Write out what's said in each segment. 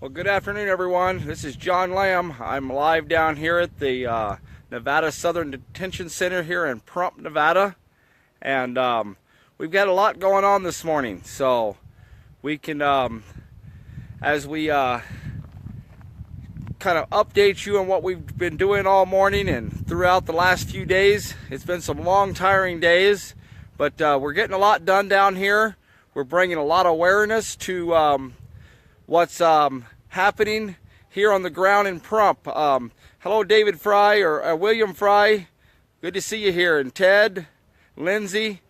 Well, good afternoon, everyone. This is John Lamb. I'm live down here at the Nevada Southern Detention Center here in Pahrump, Nevada. And we've got a lot going on this morning. So we can, as we kind of update you on what we've been doing all morning and throughout the last few days. It's been some long, tiring days, but we're getting a lot done down here. We're bringing a lot of awareness to what's happening here on the ground in Pahrump. Hello, David Fry or William Fry. Good to see you here. And Ted, Lindsay.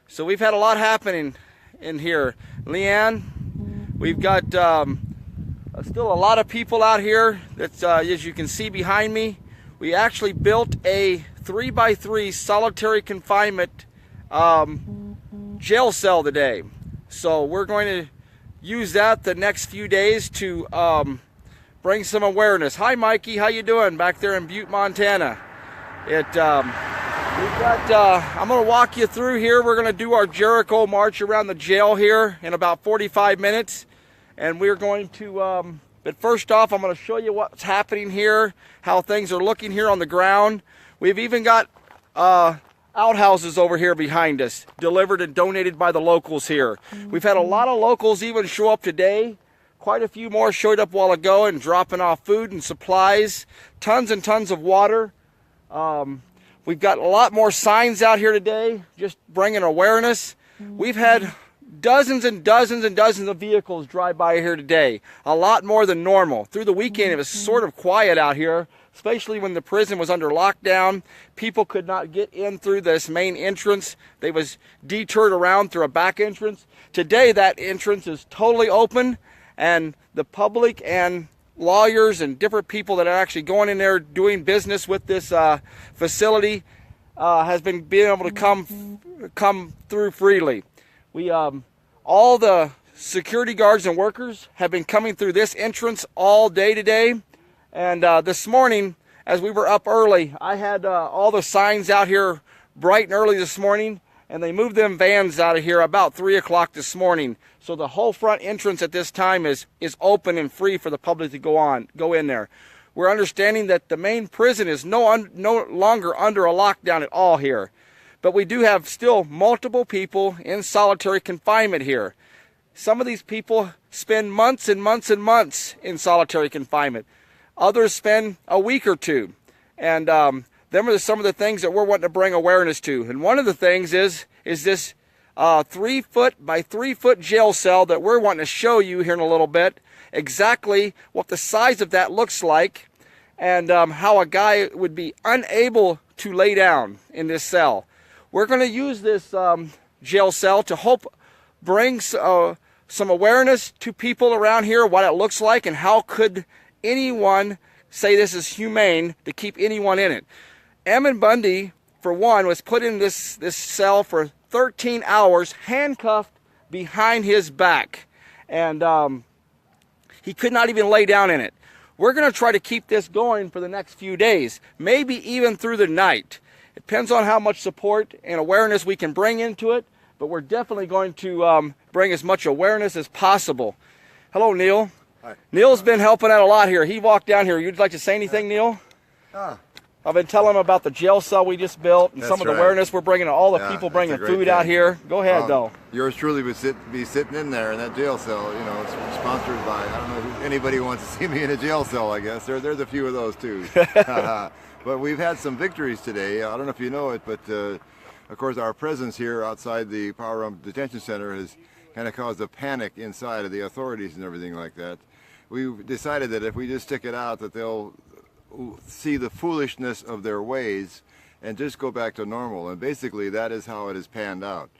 So we've had a lot happening in here. Leanne, we've got still a lot of people out here. That's as you can see behind me. We actually built a 3x3 solitary confinement jail cell today. So we're going to use that the next few days to bring some awareness. Hi, Mikey. How you doing back there in Butte, Montana? We've got. I'm going to walk you through here. We're going to do our Jericho March around the jail here in about 45 minutes, and we're going to. But first off, I'm going to show you what's happening here, how things are looking here on the ground. We've even got outhouses over here behind us, delivered and donated by the locals here. We've had a lot of locals even show up today. Quite a few more showed up a while ago and dropping off food and supplies, tons and tons of water. We've got a lot more signs out here today, just bringing awareness. We've had dozens and dozens and dozens of vehicles drive by here today, a lot more than normal. Through the weekend, it was sort of quiet out here, especially when the prison was under lockdown. People could not get in through this main entrance. They was deterred around through a back entrance. Today, that entrance is totally open, and the public and lawyers and different people that are actually going in there doing business with this facility has been being able to come through freely. We all the security guards and workers have been coming through this entrance all day today. And this morning, as we were up early, I had all the signs out here bright and early this morning, and they moved them vans out of here about 3 o'clock this morning. So the whole front entrance at this time is open and free for the public to go in there. We're understanding that the main prison is no longer under a lockdown at all here. But we do have still multiple people in solitary confinement here. Some of these people spend months and months and months in solitary confinement. Others spend a week or two. And them are some of the things that we're wanting to bring awareness to. And one of the things is this 3 foot by 3 foot jail cell that we're wanting to show you here in a little bit. Exactly what the size of that looks like. And how a guy would be unable to lay down in this cell. We're going to use this jail cell to help bring some awareness to people around here, what it looks like, and how could anyone say this is humane to keep anyone in it. Ammon Bundy, for one, was put in this cell for 13 hours, handcuffed behind his back. And he could not even lay down in it. We're going to try to keep this going for the next few days, maybe even through the night. It depends on how much support and awareness we can bring into it, but we're definitely going to bring as much awareness as possible. Hello, Neil. Hi. Neil's been helping out a lot here. He walked down here. You'd like to say anything, Neil? I've been telling him about the jail cell we just built and some of the awareness we're bringing to all the people bringing food out here. Go ahead, though. Yours truly would be sitting in there in that jail cell. You know, it's sponsored by, I don't know who, anybody who wants to see me in a jail cell, I guess. There's a few of those, too. But we've had some victories today. I don't know if you know it, but of course our presence here outside the Pahrump Detention Center has kind of caused a panic inside of the authorities and everything like that. We've decided that if we just stick it out, that they'll see the foolishness of their ways and just go back to normal. And basically that is how it has panned out.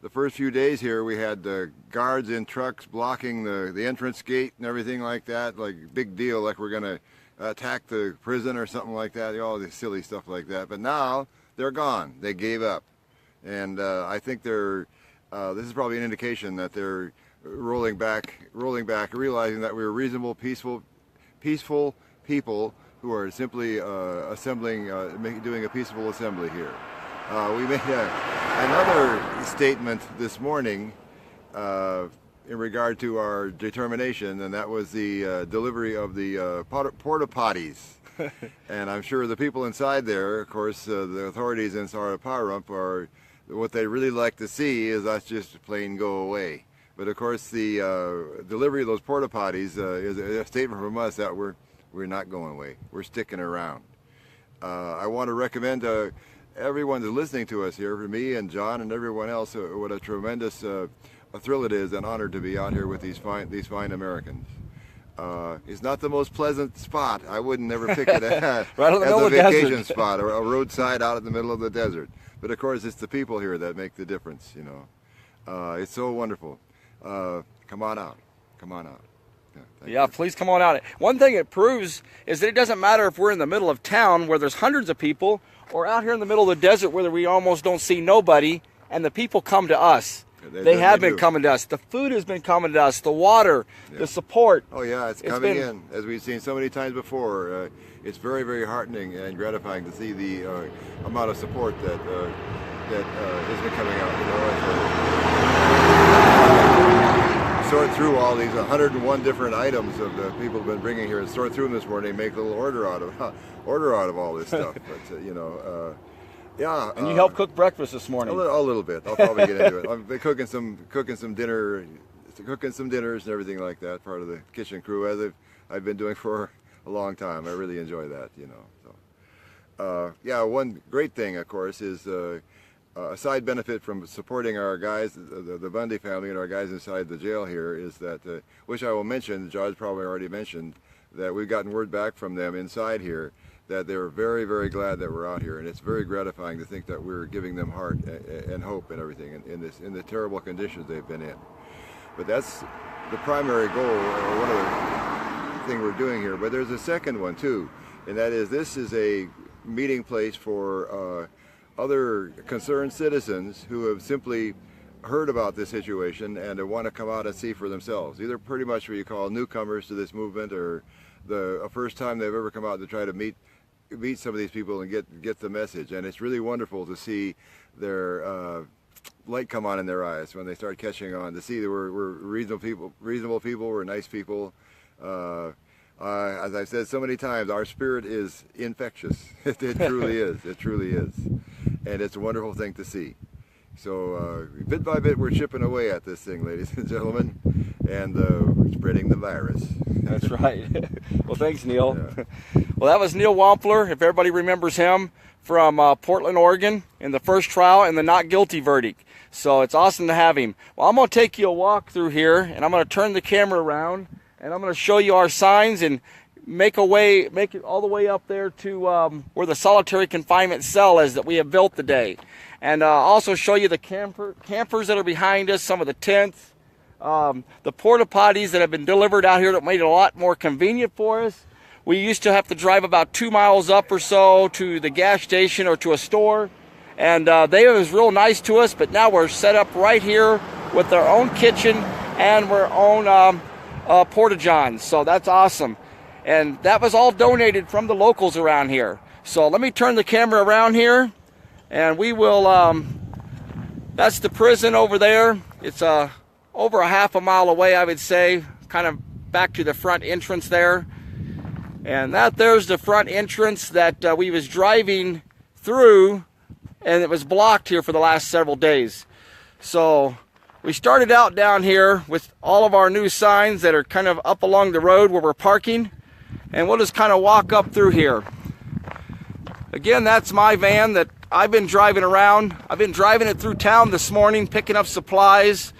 The first few days here we had guards in trucks blocking the entrance gate and everything like that, like big deal, like we're going to attack the prison or something like that, all this silly stuff like that. But now they're gone. They gave up. And I think this is probably an indication that they're rolling back, realizing that we're reasonable, peaceful people who are simply assembling, doing a peaceful assembly here. We made another statement this morning in regard to our determination, and that was the delivery of the porta potties. And I'm sure the people inside there, of course, the authorities inside of Pahrump, are what they really like to see is us just plain go away. But of course, the delivery of those porta potties is a statement from us that we're not going away. We're sticking around. I want to recommend everyone that's listening to us here, for me and John and everyone else, what a tremendous a thrill it is and honor to be out here with these fine Americans. It's not the most pleasant spot. I wouldn't never pick it as a vacation spot or a roadside out in the middle of the desert. But of course, it's the people here that make the difference. You know, it's so wonderful. Come on out. Come on out. Yeah, please come on out. One thing it proves is that it doesn't matter if we're in the middle of town where there's hundreds of people, or out here in the middle of the desert where we almost don't see nobody, and the people come to us. They have been coming to us. The food has been coming to us. The water, the support. Oh yeah, it's coming in. As we've seen so many times before, it's very, very heartening and gratifying to see the amount of support that has been coming out. You know, sort through all these 101 different items of the people have been bringing here, and sort through them this morning, and make a little order out of all this stuff. But you know. Yeah, and you helped cook breakfast this morning. A little bit. I'll probably get into it. I've been cooking some dinners and everything like that. Part of the kitchen crew, as I've been doing for a long time. I really enjoy that, you know. So, yeah, one great thing, of course, is a side benefit from supporting our guys, the Bundy family, and our guys inside the jail here, is that, which I will mention. George probably already mentioned that we've gotten word back from them inside here that they're very, very glad that we're out here, and it's very gratifying to think that we're giving them heart and hope and everything in the terrible conditions they've been in. But that's the primary goal, or one of the things we're doing here. But there's a second one too, and that is this is a meeting place for other concerned citizens who have simply heard about this situation and want to come out and see for themselves. Either pretty much what you call newcomers to this movement, or a first time they've ever come out to try to meet some of these people and get the message. And it's really wonderful to see their light come on in their eyes when they start catching on, to see that we're reasonable people, we're nice people. As I've said so many times, our spirit is infectious. It truly is. It truly is. And it's a wonderful thing to see. So bit by bit, we're chipping away at this thing, ladies and gentlemen, and spreading the virus. That's right. Well, thanks, Neil. Yeah. Well, that was Neil Wampler, if everybody remembers him, from Portland, Oregon, in the first trial and the not guilty verdict. So it's awesome to have him. Well, I'm going to take you a walk through here, and I'm going to turn the camera around, and I'm going to show you our signs and make it all the way up there to where the solitary confinement cell is that we have built today. And also show you the campers that are behind us, some of the tents, the porta potties that have been delivered out here that made it a lot more convenient for us. We used to have to drive about 2 miles up or so to the gas station or to a store, and they was real nice to us, but now we're set up right here with our own kitchen and our own porta-johns, so that's awesome. And that was all donated from the locals around here. So let me turn the camera around here, and we will, that's the prison over there. It's over a half a mile away, I would say, kind of back to the front entrance there. And there's the front entrance that we was driving through, and it was blocked here for the last several days. So we started out down here with all of our new signs that are kind of up along the road where we're parking, and we'll just kind of walk up through here. Again, that's my van that I've been driving around. I've been driving it through town this morning, picking up supplies,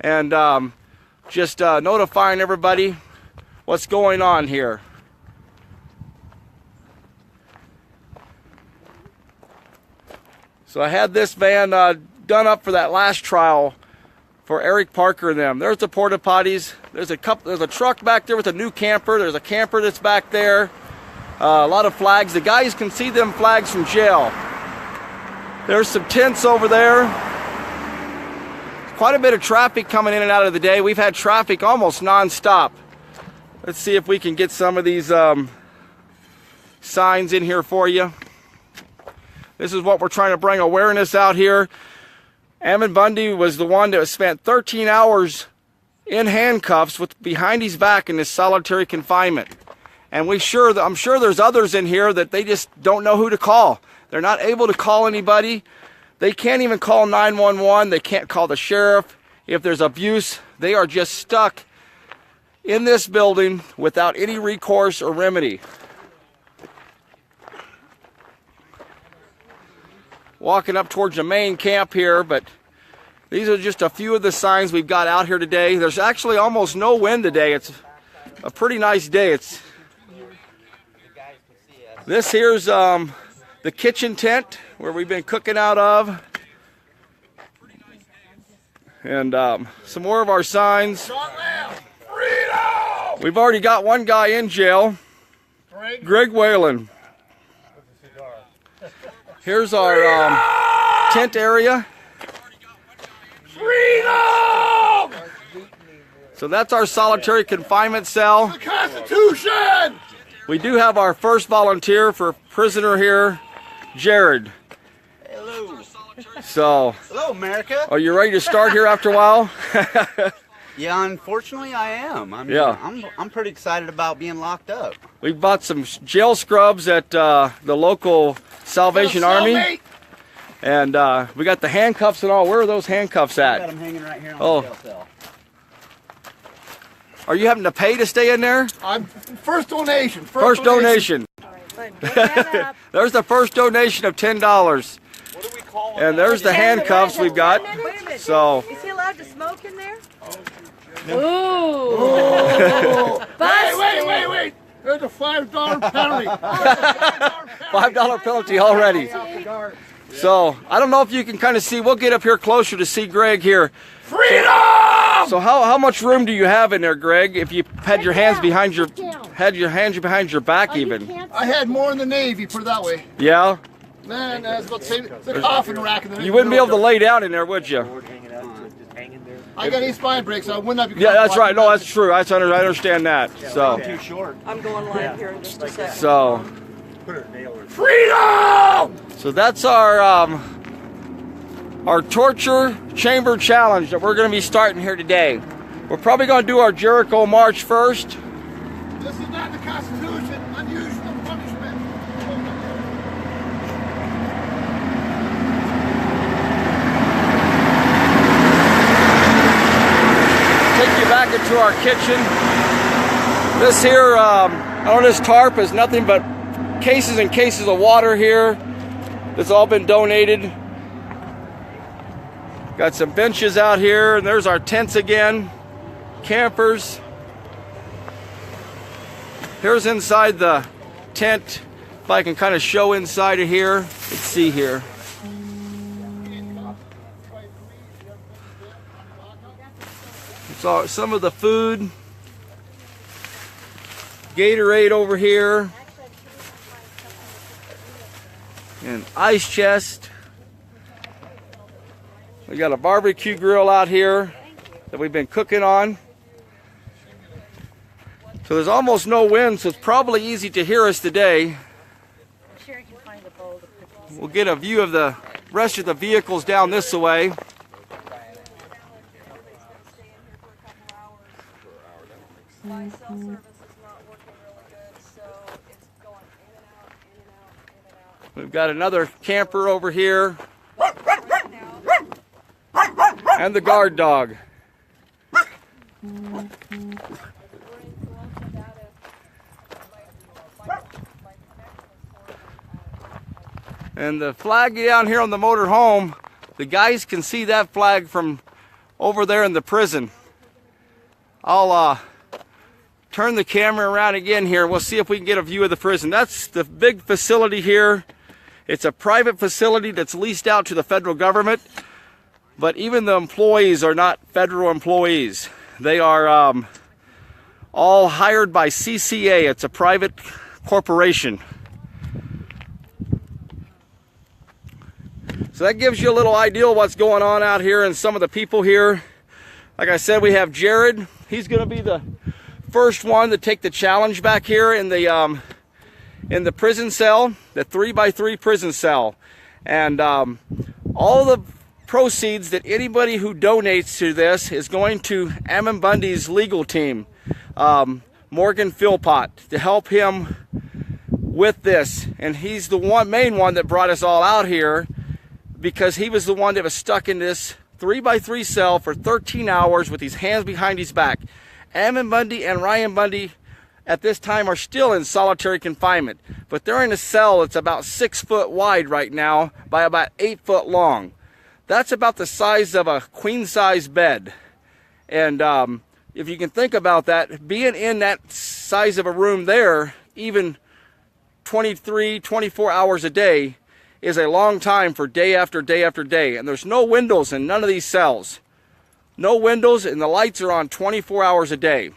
and just notifying everybody what's going on here. So I had this van done up for that last trial for Eric Parker and them. There's the porta potties. There's a truck back there with a new camper. There's a camper that's back there. A lot of flags. The guys can see them flags from jail. There's some tents over there. Quite a bit of traffic coming in and out of the day. We've had traffic almost non-stop. Let's see if we can get some of these signs in here for you. This is what we're trying to bring awareness out here. Ammon Bundy was the one that spent 13 hours in handcuffs with behind his back in this solitary confinement. And I'm sure there's others in here that they just don't know who to call. They're not able to call anybody. They can't even call 911. They can't call the sheriff. If there's abuse, they are just stuck in this building without any recourse or remedy. Walking up towards the main camp here, but these are just a few of the signs we've got out here today. There's actually almost no wind today. It's a pretty nice day. This here's the kitchen tent where we've been cooking out of. And some more of our signs. We've already got one guy in jail. Greg Whalen. Here's our tent area. Freedom! So that's our solitary confinement cell. The Constitution! We do have our first volunteer for prisoner here, Jared. Hello. So, Hello, America. are you ready to start here after a while? Yeah, unfortunately, I am. I'm pretty excited about being locked up. We bought some jail scrubs at the local Salvation Army. And we got the handcuffs and all. Where are those handcuffs I got at? them hanging right here on Oh. the jail cell. Are you having to pay to stay in there? I'm first donation. First donation. But get that up. There's the first donation of $10. And there's the handcuffs we've got. Wait a minute. So, Is he allowed to smoke in there? Ooh. Oh. Busted. Wait. There's a $5 penalty. $5 penalty already. So, I don't know if you can kind of see. We'll get up here closer to see Greg here. Freedom! So how much room do you have in there, Greg? If you had your hands behind your behind your back even. I had more in the Navy, put it that way. Yeah? Man, I was about to say, the coffin rack in the You wouldn't be able to lay down in there, would you? I got 8 spine breaks, so I wouldn't have. Yeah, that's right. No, that's true. I understand that. So, Too short. I'm going live here in just a second. so Freedom! So that's our torture chamber challenge that we're going to be starting here today. We're probably going to do our Jericho March first. This is not the Constitution. Unusual punishment. Take you back into our kitchen. This here, on this tarp is nothing but cases and cases of water here. It's all been donated. Got some benches out here, and there's our tents again. Campers. Here's inside the tent. If I can kind of show inside of here. Let's see here. It's all, some of the food. Gatorade over here. And ice chest. We got a barbecue grill out here that we've been cooking on. So there's almost no wind, so it's probably easy to hear us today. We'll get a view of the rest of the vehicles down this way. We've got another camper over here. And the guard dog. And the flag down here on the motor home, the guys can see that flag from over there in the prison. I'll turn the camera around again here. We'll see if we can get a view of the prison. That's the big facility here. It's a private facility that's leased out to the federal government. But even the employees are not federal employees. They are all hired by CCA. It's a private corporation. So that gives you a little idea of what's going on out here and some of the people here. Like I said, we have Jared. He's going to be the first one to take the challenge back here in the prison cell, the 3x3 prison cell. And all the proceeds that anybody who donates to this is going to Ammon Bundy's legal team, Morgan Philpott, to help him with this. And he's the main one that brought us all out here, because he was the one that was stuck in this 3x3 cell for 13 hours with his hands behind his back. Ammon Bundy and Ryan Bundy at this time are still in solitary confinement, but they're in a cell that's about 6 foot wide right now by about 8 foot long. That's about the size of a queen size bed. And if you can think about that, being in that size of a room there, even 23, 24 hours a day, is a long time for day after day after day. And there's no windows in none of these cells. No windows, and the lights are on 24 hours a day.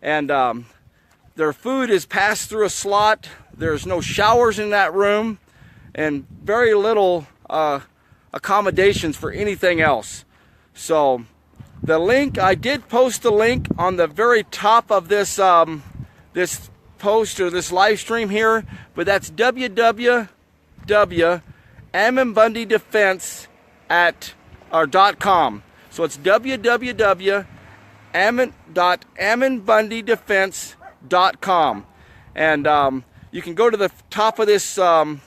And their food is passed through a slot. There's no showers in that room, and very little accommodations for anything else. So the link, I did post the link on the very top of this this post or this live stream here, but that's www.ammonbundydefense.com. So it's www.ammonbundydefense.com. And you can go to the top of this live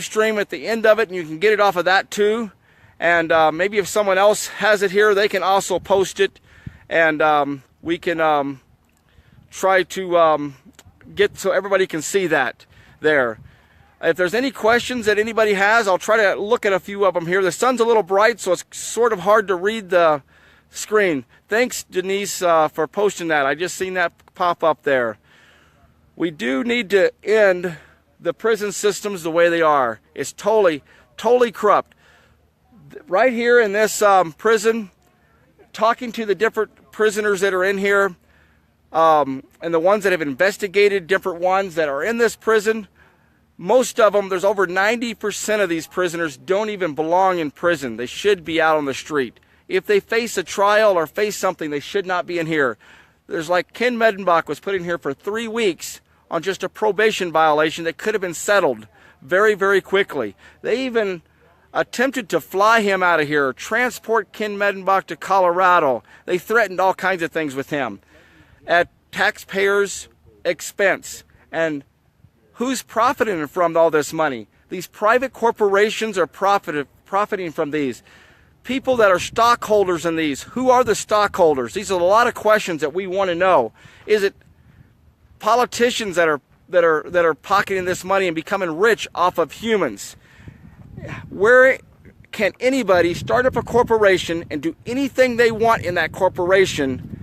stream at the end of it, and you can get it off of that too. And maybe if someone else has it here, they can also post it, and we can try to get so everybody can see that there. If there's any questions that anybody has, I'll try to look at a few of them here. The sun's a little bright, so it's sort of hard to read the screen. Thanks, Denise, for posting that. I just seen that pop up there. We do need to end the prison systems the way they are. It's totally corrupt. Right here in this prison, talking to the different prisoners that are in here, and the ones that have investigated different ones that are in this prison, most of them, there's over 90% of these prisoners don't even belong in prison. They should be out on the street. If they face a trial or face something, they should not be in here. There's like Ken Medenbach was put in here for 3 weeks on just a probation violation that could have been settled very, very quickly. They even attempted to fly him out of here, transport Ken Medenbach to Colorado. They threatened all kinds of things with him at taxpayers' expense. And who's profiting from all this money? These private corporations are profiting from these. People that are stockholders in these, who are the stockholders? These are a lot of questions that we want to know. Is it politicians that are pocketing this money and becoming rich off of humans? Where can anybody start up a corporation and do anything they want in that corporation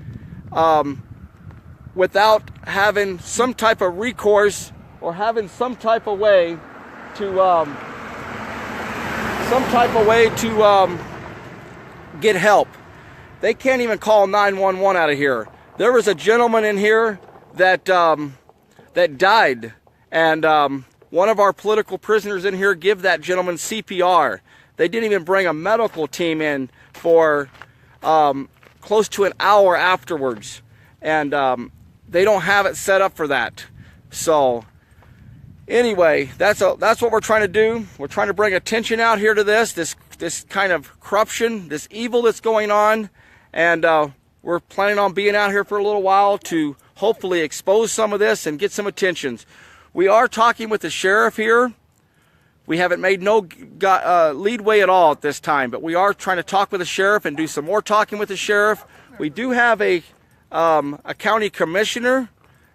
without having some type of recourse or having some type of way to get help? They can't even call 911 out of here. There was a gentleman in here that died, and one of our political prisoners in here give that gentleman CPR. They didn't even bring a medical team in for close to an hour afterwards, and they don't have it set up for that. So anyway, that's what we're trying to do. We're trying to bring attention out here to this kind of corruption, this evil that's going on, and we're planning on being out here for a little while to hopefully expose some of this and get some attentions. We are talking with the sheriff here. We haven't made no leadway at all at this time, but we are trying to talk with the sheriff and do some more talking with the sheriff. We do have a county commissioner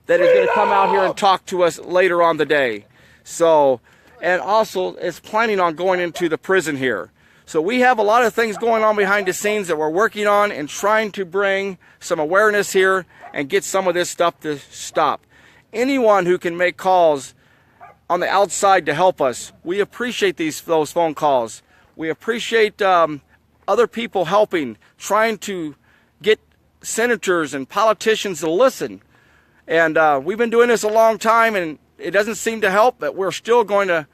that is going to come out here and talk to us later on the day. So, and also is planning on going into the prison here. So we have a lot of things going on behind the scenes that we're working on and trying to bring some awareness here and get some of this stuff to stop. Anyone who can make calls on the outside to help us, we appreciate those phone calls. We appreciate other people helping, trying to get senators and politicians to listen. And we've been doing this a long time, and it doesn't seem to help, but we're still going to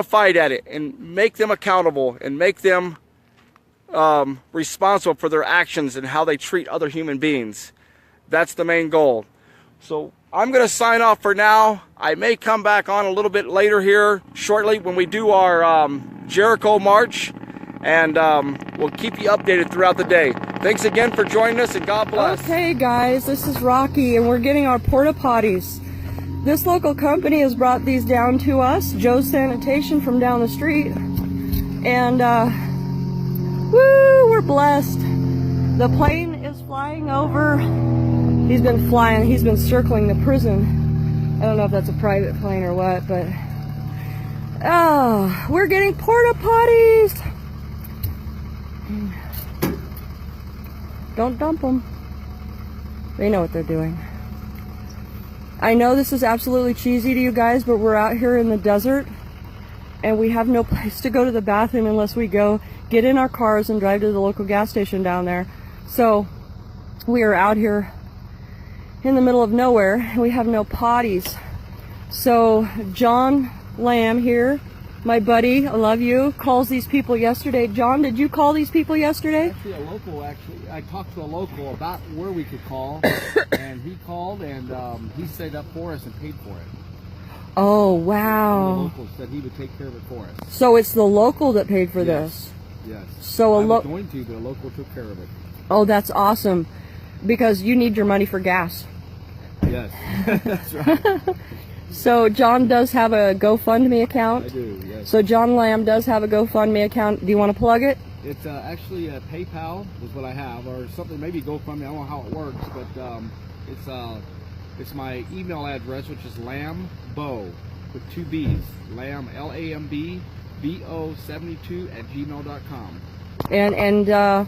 fight at it and make them accountable and make them responsible for their actions and how they treat other human beings. That's the main goal. So I'm going to sign off for now. I may come back on a little bit later here shortly when we do our Jericho March. and we'll keep you updated throughout the day. Thanks again for joining us, and God bless. Okay guys, this is Rocky, and we're getting our porta potties. This local company has brought these down to us, Joe's Sanitation from down the street, and woo, we're blessed. The plane is flying over. He's been flying, he's been circling the prison. I don't know if that's a private plane or what, but oh, we're getting porta potties. Don't dump them. They know what they're doing. I know this is absolutely cheesy to you guys, but we're out here in the desert and we have no place to go to the bathroom unless we go get in our cars and drive to the local gas station down there. So we are out here in the middle of nowhere and we have no potties. So John Lamb here, my buddy, I love you, calls these people yesterday. John, did you call these people yesterday? Actually, I talked to a local about where we could call, and he called and he set it up for us and paid for it. Oh, And the wow. local said he would take care of it for us. So it's the local that paid for Yes. this? Yes. So I was going to, but a local took care of it. Oh, that's awesome. Because you need your money for gas. Yes. That's right. So John does have a GoFundMe account. I do, yes. So John Lamb does have a GoFundMe account. Do you want to plug it? It's actually a PayPal is what I have, or something, maybe GoFundMe. I don't know how it works, but it's my email address, which is lambo with 2 B's, lamb, LAMBBO72@gmail.com. And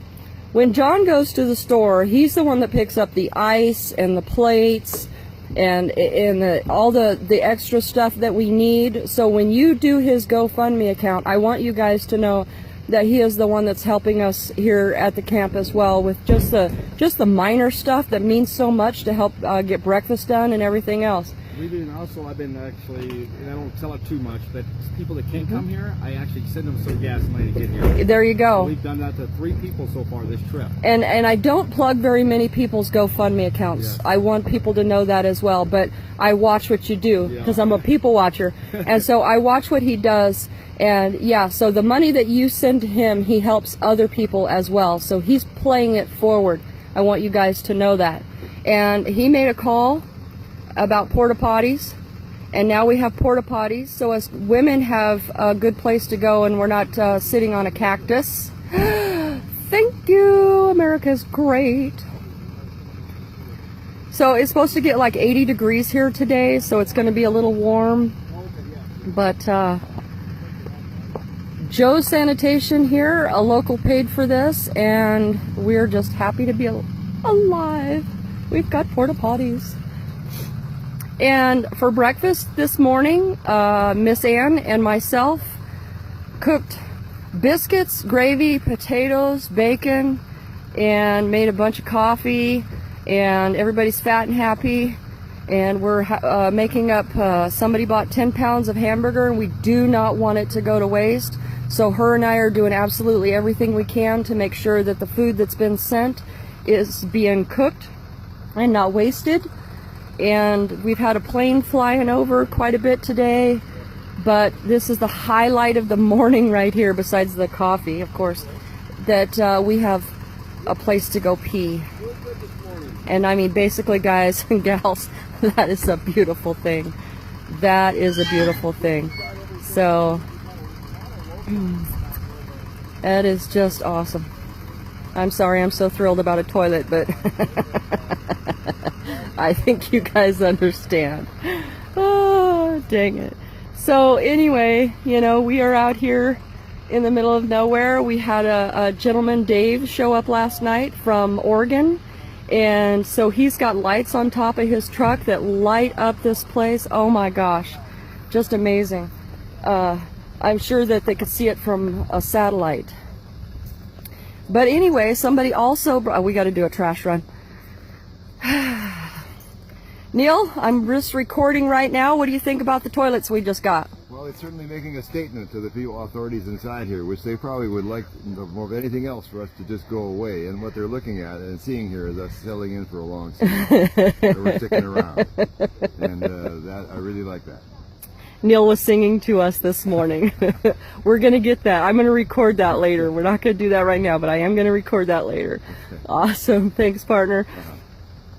when John goes to the store, he's the one that picks up the ice and the plates and all the extra stuff that we need. So when you do his GoFundMe account, I want you guys to know that he is the one that's helping us here at the camp as well with just the minor stuff that means so much to help get breakfast done and everything else. We've been also, I've been actually, and I don't tell it too much, but people that can't come here, I actually send them some gas money to get here. There you go. So we've done that to 3 people so far this trip. And I don't plug very many people's GoFundMe accounts. Yes. I want people to know that as well, but I watch what you do because Yeah. I'm a people watcher. And so I watch what he does, and yeah, so the money that you send to him, he helps other people as well. So he's playing it forward. I want you guys to know that. And he made a call about porta potties, and now we have porta potties, so as women have a good place to go and we're not sitting on a cactus. Thank you, America's great. So it's supposed to get like 80 degrees here today, so it's going to be a little warm, but Joe's Sanitation here, a local paid for this, and we're just happy to be alive. We've got porta potties. And for breakfast this morning, Miss Ann and myself cooked biscuits, gravy, potatoes, bacon, and made a bunch of coffee, and everybody's fat and happy. And we're making up, somebody bought 10 pounds of hamburger, and we do not want it to go to waste. So her and I are doing absolutely everything we can to make sure that the food that's been sent is being cooked and not wasted. And we've had a plane flying over quite a bit today, but this is the highlight of the morning right here, besides the coffee, of course, that we have a place to go pee. And I mean, basically, guys and gals, that is a beautiful thing. That is a beautiful thing. So that is just awesome. I'm sorry, I'm so thrilled about a toilet, but I think you guys understand. Oh, dang it. So anyway, you know, we are out here in the middle of nowhere. We had a gentleman, Dave, show up last night from Oregon. And so he's got lights on top of his truck that light up this place. Oh my gosh, just amazing. I'm sure that they could see it from a satellite. But anyway, somebody also, we got to do a trash run. Neil, I'm just recording right now. What do you think about the toilets we just got? Well, it's certainly making a statement to the people, authorities inside here, which they probably would like more of anything else for us to just go away. And what they're looking at and seeing here is us settling in for a long season. So we're sticking around. And that, I really like that. Neil was singing to us this morning. We're going to get that. I'm going to record that later. We're not going to do that right now, but I am going to record that later. Awesome. Thanks, partner.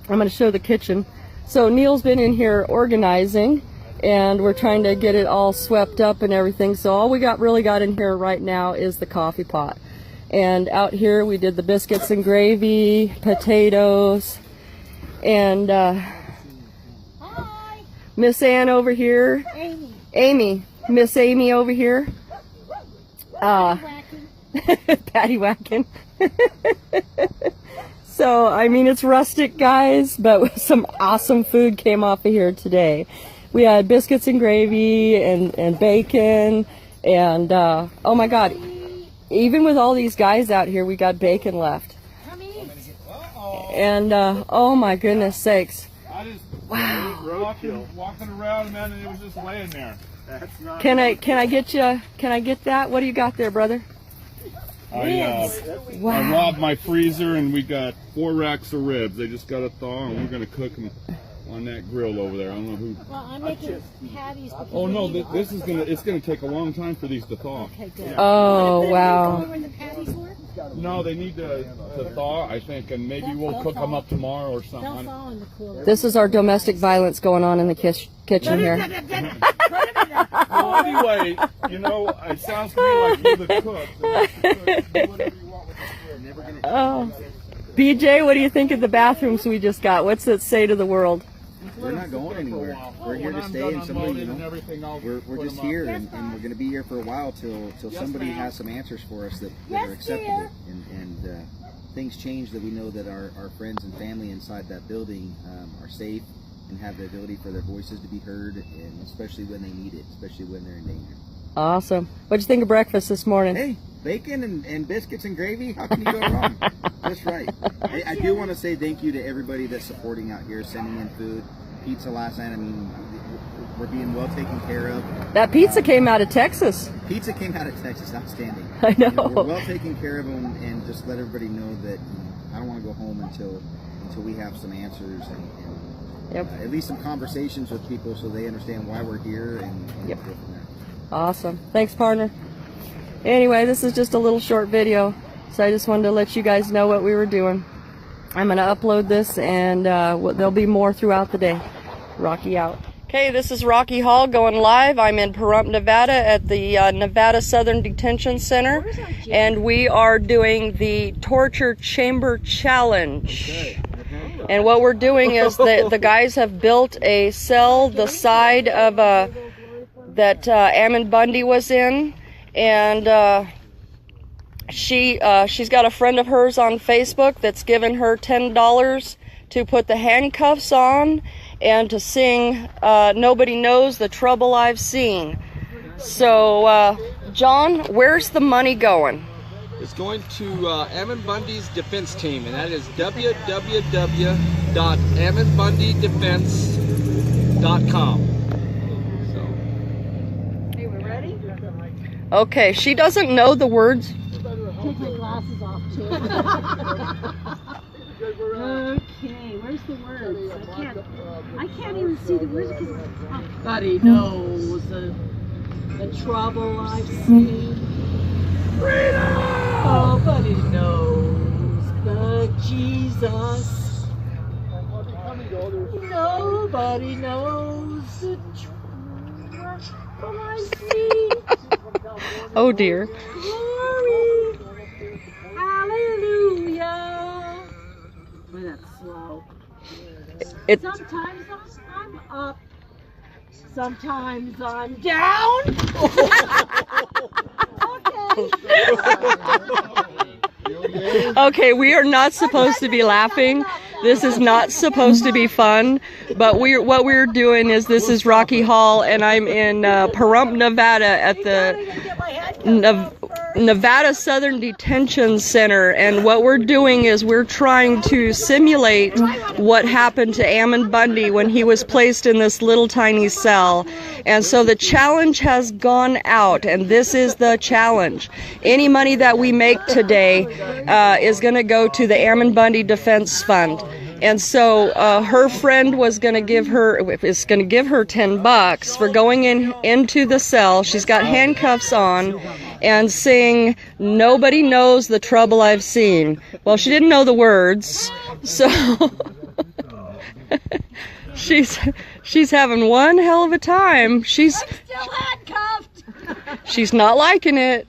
I'm going to show the kitchen. So Neil's been in here organizing, and we're trying to get it all swept up and everything. So all we really got in here right now is the coffee pot. And out here we did the biscuits and gravy, potatoes, and Miss Ann over here. Amy. Miss Amy over here. Patty whacking. So, I mean, it's rustic, guys, but some awesome food came off of here today. We had biscuits and gravy and bacon and, oh my God, even with all these guys out here, we got bacon left. And, oh my goodness sakes. Wow. Walking around, man, and it was just laying there. That's not can I get that? What do you got there, brother? I robbed my freezer, and we got 4 racks of ribs. They just got to thaw, and we're going to cook them on that grill over there. I don't know who. Well, I'm making patties. Oh no, this is it's gonna take a long time for these to thaw. Okay, good. Oh wow. Where the patties were? No, they need to thaw, I think, and maybe we'll cook them up tomorrow or They'll something. thaw in the cooler. This is our domestic violence going on in the kitchen here. Well, anyway, you know, it sounds to me like you're the cook. So do whatever you want with the food. Oh, BJ, what do you think of the bathrooms we just got? What's it say to the world? We're not going anywhere. We're here to stay, and somebody, we're just here, and we're going to be here for a while till somebody has some answers for us that are acceptable. And things change that we know that our friends and family inside that building are safe and have the ability for their voices to be heard, and especially when they need it, especially when they're in danger. Awesome. What'd you think of breakfast this morning? Hey, bacon and biscuits and gravy. How can you go wrong? That's right. I do want to say thank you to everybody that's supporting out here, sending in food. Pizza last night, I mean, we're being well taken care of. That pizza came out of Texas. Pizza came out of Texas, outstanding. I know. You know, we're well taken care of, and just let everybody know that I don't want to go home until we have some answers and at least some conversations with people so they understand why we're here and go from there. Awesome. Thanks, partner. Anyway, this is just a little short video, so I just wanted to let you guys know what we were doing. I'm going to upload this, and there'll be more throughout the day. Rocky out. Okay, this is Roxy Hall going live. I'm in Pahrump, Nevada at the Nevada Southern Detention Center, and we are doing the Torture Chamber Challenge. Okay. And what we're doing is the guys have built a cell the side of that Ammon Bundy was in, and she's got a friend of hers on Facebook that's given her $10 to put the handcuffs on and to sing Nobody Knows the Trouble I've Seen. So, John, where's the money going? It's going to Ammon Bundy's defense team, and that is www.ammonbundydefense.com. Hey, we're ready? Okay, she doesn't know the words. Take my glasses off, too. Okay, where's the words? I can't even see the words because Buddy knows the trouble I've seen. Freedom! Oh, Buddy knows the Jesus. Nobody knows the trouble I've seen. Oh dear. Glory, hallelujah. Boy, that's slow. Sometimes I'm up, sometimes I'm down. Okay, we are not supposed to be laughing. This is not supposed to be fun, but what we're doing is, this is Roxy Hall, and I'm in Pahrump, Nevada at the Nevada Southern Detention Center, and what we're doing is we're trying to simulate what happened to Ammon Bundy when he was placed in this little tiny cell. And so the challenge has gone out, and this is the challenge. Any money that we make today is going to go to the Ammon Bundy Defense Fund. And so her friend is going to give her $10 for going into the cell. She's got handcuffs on and sing "Nobody Knows the Trouble I've Seen." Well, she didn't know the words, so she's having one hell of a time. She's still handcuffed. She's not liking it.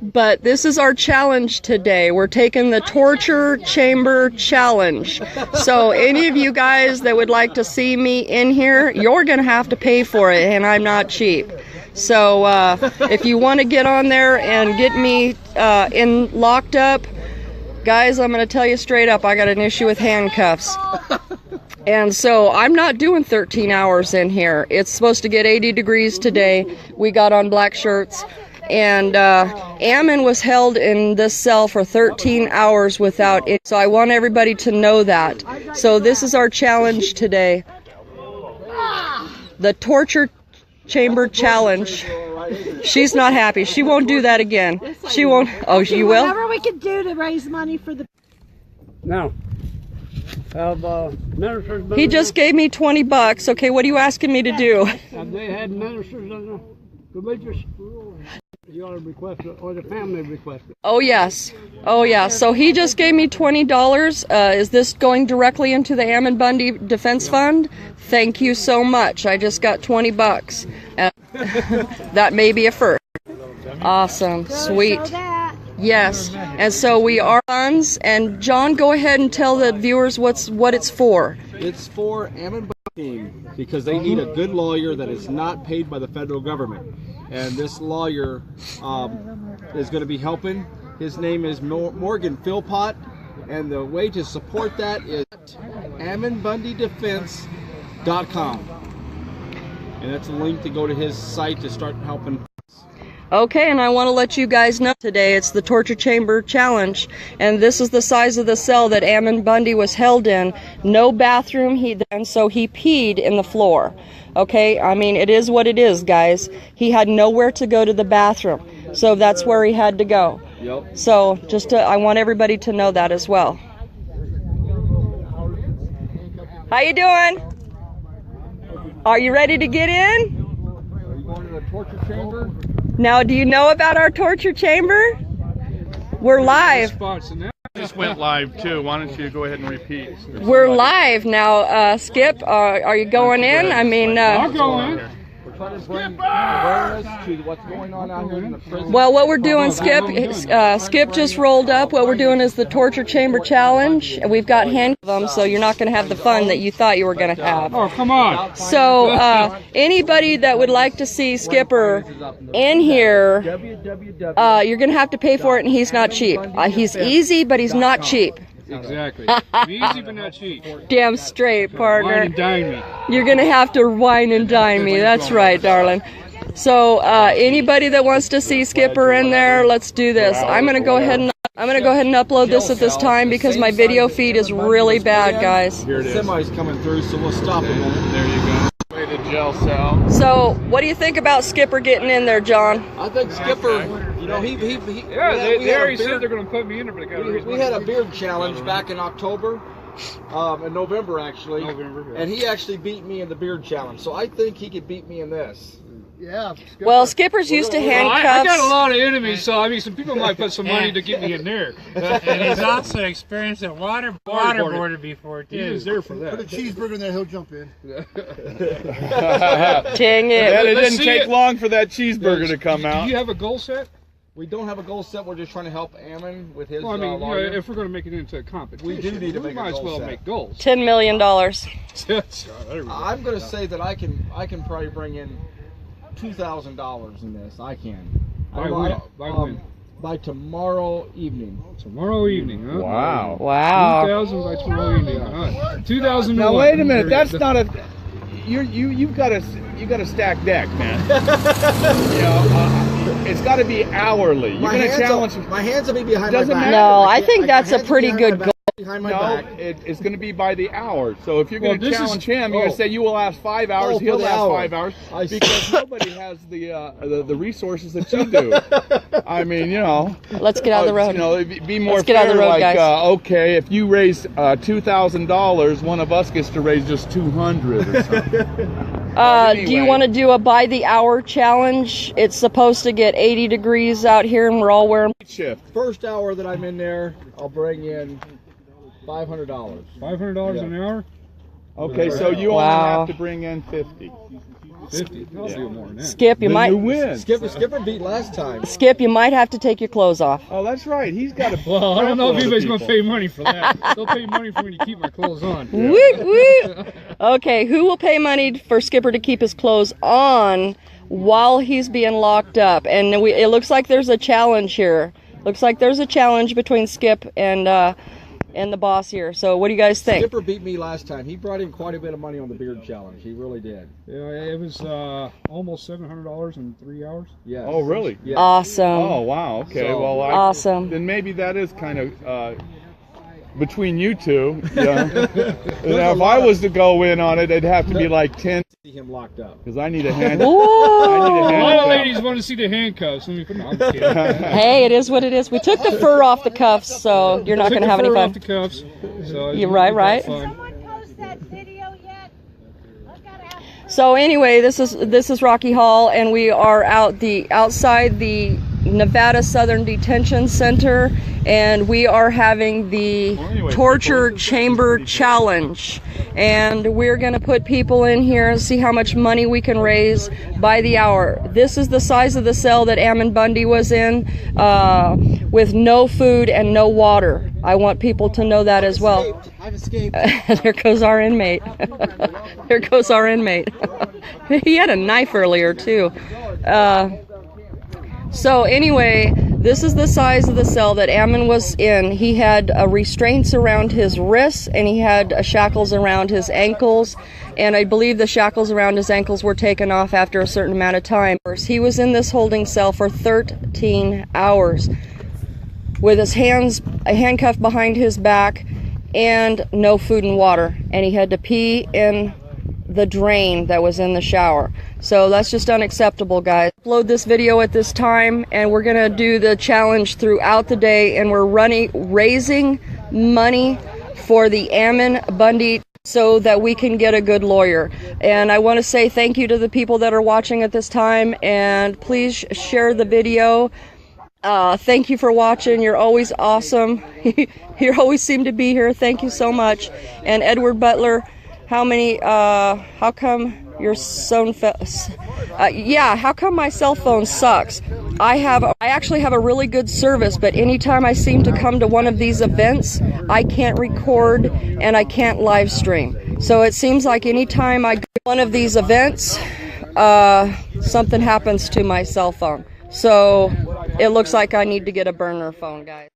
But this is our challenge today. We're taking the torture chamber challenge. So any of you guys that would like to see me in here, you're going to have to pay for it, and I'm not cheap. So if you want to get on there and get me locked up, guys, I'm going to tell you straight up, I got an issue with handcuffs. And so I'm not doing 13 hours in here. It's supposed to get 80 degrees today. We got on black shirts. And Ammon was held in this cell for 13 hours without it. So I want everybody to know that. So this is our challenge today. The torture chamber challenge. She's not happy. She won't do that again. She won't. Oh, she will? Whatever we can do to raise money for the... Now, have ministers been He just gave me $20. Okay, what are you asking me to do? Have they had ministers in the religious? You ought to request it, or the family request it. Oh, yes. Oh, yeah. So he just gave me $20. Is this going directly into the Ammon Bundy Defense Fund? Thank you so much. I just got $20. That may be a first. Awesome. Sweet. Yes. And so we are funds. And John, go ahead and tell the viewers what it's for. It's for Ammon Bundy team because they need a good lawyer that is not paid by the federal government. And this lawyer is going to be helping. His name is Morgan Philpott, and the way to support that is AmmonBundyDefense.com. And that's a link to go to his site to start helping. Okay, and I want to let you guys know today it's the Torture Chamber Challenge, and this is the size of the cell that Ammon Bundy was held in. No bathroom, and so he peed in the floor. Okay, I mean, it is what it is, guys. He had nowhere to go to the bathroom, so that's where he had to go. Yep. So I want everybody to know that as well. How you doing? Are you ready to get in? Are you going to the torture chamber? Now, do you know about our torture chamber? We're live. Just went live too. Why don't you go ahead and repeat? We're live now. Skip, are you going in? I mean, I'll go in. We're trying to bring awareness to what's going on out here in the prison. well, what we're doing, Skip just rolled up. What we're doing is the Torture Chamber Challenge. We've got handcuffs of them, so you're not going to have the fun that you thought you were going to have. Oh, come on. So anybody that would like to see Skipper in here, you're going to have to pay for it, and he's not cheap. He's easy, but he's not cheap. Exactly. Easy but not cheap. Damn straight, partner. Wine and dine me. You're going to have to wine and dine me. That's right, darling. So anybody that wants to see Skipper in there, let's do this. I'm going to go ahead and upload this at this time because my video feed is really bad, guys. Here it is. Semi's coming through, so we'll stop a moment. There you go. Way the jail cell. So, what do you think about Skipper getting in there, John? I think Skipper, you know, he Yeah, they already said they're going to put me in there, but we had a beard challenge back in October, in November actually, and he actually beat me in the beard challenge. So I think he could beat me in this. Yeah. Well, Skipper's used to handcuffs. I got a lot of enemies, so I mean, some people might put some money to get me in there. And he's also experienced a waterboarder before too. He was there for that. Put a cheeseburger in there, he'll jump in. Dang it. It didn't take long for that cheeseburger to come out. Do you have a goal set? We don't have a goal set. We're just trying to help Ammon with his. Well, I mean, lawyer. If we're going to make it into a competition, we do need to make a goal might as well set. make goals. $10 million. I'm going to say that I can probably bring in $2,000 in this. I can. By when? By tomorrow evening. Tomorrow evening, huh? Wow. Wow. 2,000 by tomorrow evening. All right. 2001. Now wait a minute. That's not a. You've got a stacked deck, man. You know, it's got to be hourly. You're going to challenge. My hands will be behind my back. No, I think that's a pretty good goal. behind my No, back. it's going to be by the hour. So if you're going to this challenge is- him, you're going to say you will last 5 hours, for he'll the last hour. 5 hours, I see. because nobody has the resources that you do. I mean, you know. Let's get out of the road. You know, be more Let's get out of the fair, road, like, guys. okay, if you raise $2,000, one of us gets to raise just $200 or something. Do you want to do a by the hour challenge? It's supposed to get 80 degrees out here and we're all wearing shift. First hour that I'm in there, I'll bring in $500. $500 an hour? Okay, so you only have to bring in 50. 50. I'll do more than that. Skip, you Then might you win. Skipper beat last time. Skip, you might have to take your clothes off. Oh, that's right. He's got a. Well, I don't know if anybody's going to pay money for that. They'll pay money for me to keep my clothes on. Woo, woo. Okay, who will pay money for Skipper to keep his clothes on while he's being locked up? And it looks like there's a challenge here. Looks like there's a challenge between Skip and the boss here. So what do you guys think? Skipper beat me last time. He brought in quite a bit of money on the beard challenge. He really did. Yeah, it was almost $700 in 3 hours. Yes. Oh, really? Yeah. Awesome. Oh, wow. Okay. So- Well, Awesome. Then maybe that is kind of between you two. Yeah. Now, if I was to go in on it, it'd have to be like 10. See him locked up. Because I need a hand. Whoa. I need a A lot of handcuff. ladies want to see the handcuffs. Let me put I'm kidding. Hey, it is what it is. We took the fur off the cuffs, so you're not Took going to the have any fur fun. off the cuffs, so You're right, right. fun. So anyway, this is Roxy Hall, and we are outside the Nevada Southern Detention Center, and we are having the torture chamber challenge, and we're going to put people in here and see how much money we can raise by the hour. This is the size of the cell that Ammon Bundy was in, with no food and no water. I want people to know that as well. I've escaped. There goes our inmate. There goes our inmate. He had a knife earlier too. So anyway, this is the size of the cell that Ammon was in. He had restraints around his wrists, and he had shackles around his ankles, and I believe the shackles around his ankles were taken off after a certain amount of time. He was in this holding cell for 13 hours with his hands handcuffed behind his back and no food and water, and he had to pee in the drain that was in the shower. So that's just unacceptable, guys. Upload this video at this time, and we're gonna do the challenge throughout the day, and we're raising money for the Ammon Bundy so that we can get a good lawyer. And I want to say thank you to the people that are watching at this time, and please share the video. Thank you for watching. You're always awesome. You always seem to be here. Thank you so much. And Edward Butler, how come your how come my cell phone sucks? I actually have a really good service, but anytime I seem to come to one of these events, I can't record and I can't live stream. So it seems like anytime I go to one of these events, something happens to my cell phone. So it looks like I need to get a burner phone, guys.